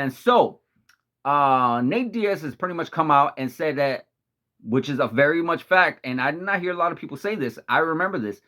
And so Nate Diaz has pretty much come out and said that, which is a very much fact, and I did not hear a lot of people say this. I remember this.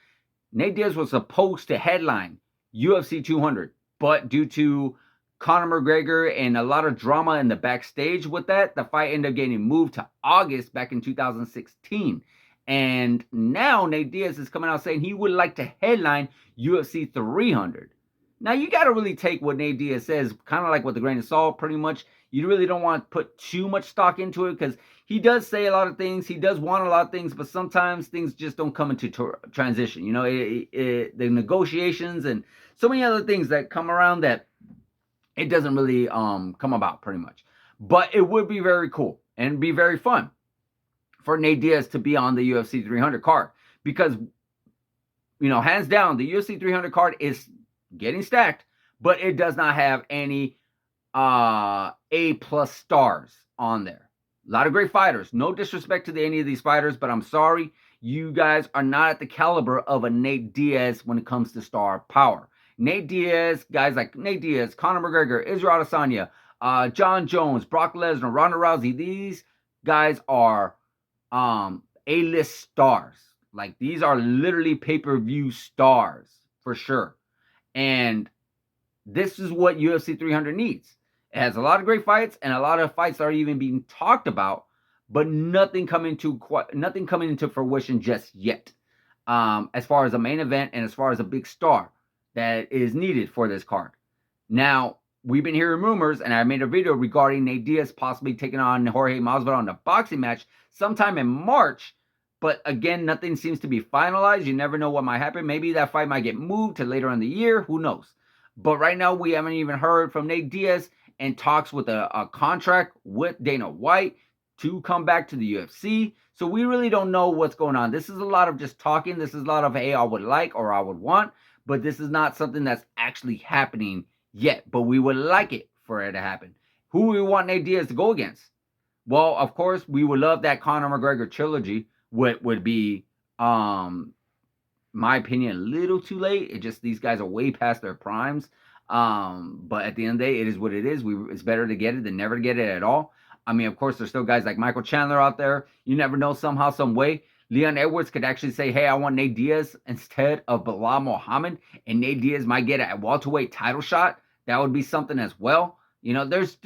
Nate Diaz was supposed to headline UFC 200, but due to Conor McGregor and a lot of drama in the backstage with that, the fight ended up getting moved to August back in 2016. And now Nate Diaz is coming out saying he would like to headline UFC 300. Now you got to really take what Nate Diaz says kind of like with a grain of salt, pretty much. You really don't want to put too much stock into it because he does say a lot of things. He does want a lot of things, but sometimes things just don't come into transition. You know, the negotiations and so many other things that come around that it doesn't really come about pretty much. But it would be very cool and be very fun for Nate Diaz to be on the UFC 300 card because, you know, hands down, the UFC 300 card is getting stacked, but it does not have any A+ stars on there. A lot of great fighters. No disrespect to any of these fighters, but I'm sorry, you guys are not at the caliber of a Nate Diaz when it comes to star power. Nate Diaz, guys like Nate Diaz, Conor McGregor, Israel Adesanya, John Jones, Brock Lesnar, Ronda Rousey, these guys are A-list stars. Like, these are literally pay-per-view stars for sure. And this is what UFC 300 needs. It has a lot of great fights, and a lot of fights are even being talked about, but nothing coming into fruition just yet. As far as a main event and as far as a big star that is needed for this card. Now, we've been hearing rumors, and I made a video regarding Nate Diaz possibly taking on Jorge Masvidal in a boxing match sometime in March. But again, nothing seems to be finalized. You never know what might happen. Maybe that fight might get moved to later in the year. Who knows? But right now, we haven't even heard from Nate Diaz and talks with a contract with Dana White to come back to the UFC. So we really don't know what's going on. This is a lot of just talking. This is a lot of, hey, I would like or I would want. But this is not something that's actually happening yet. But we would like it for it to happen. Who we want Nate Diaz to go against? Well, of course, we would love that Conor McGregor trilogy. Would be, my opinion, a little too late. It just, these guys are way past their primes. But at the end of the day, it is what it is. It's better to get it than never to get it at all. I mean, of course, there's still guys like Michael Chandler out there. You never know, somehow, some way. Leon Edwards could actually say, hey, I want Nate Diaz instead of Belal Muhammad, and Nate Diaz might get a welterweight title shot. That would be something as well. You know, there's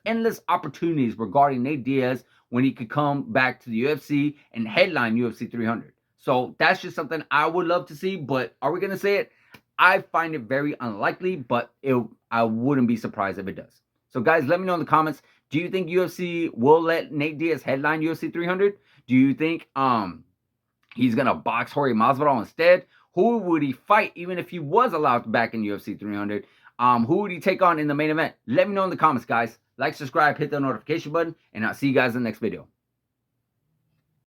endless opportunities regarding Nate Diaz when he could come back to the UFC and headline UFC 300. So that's just something I would love to see, but are we going to say it? I find it very unlikely, but I wouldn't be surprised if it does. So guys, let me know in the comments. Do you think UFC will let Nate Diaz headline UFC 300? Do you think he's going to box Jorge Masvidal instead? Who would he fight even if he was allowed back in UFC 300? Who would he take on in the main event? Let me know in the comments, guys. Like, subscribe, hit the notification button, and I'll see you guys in the next video.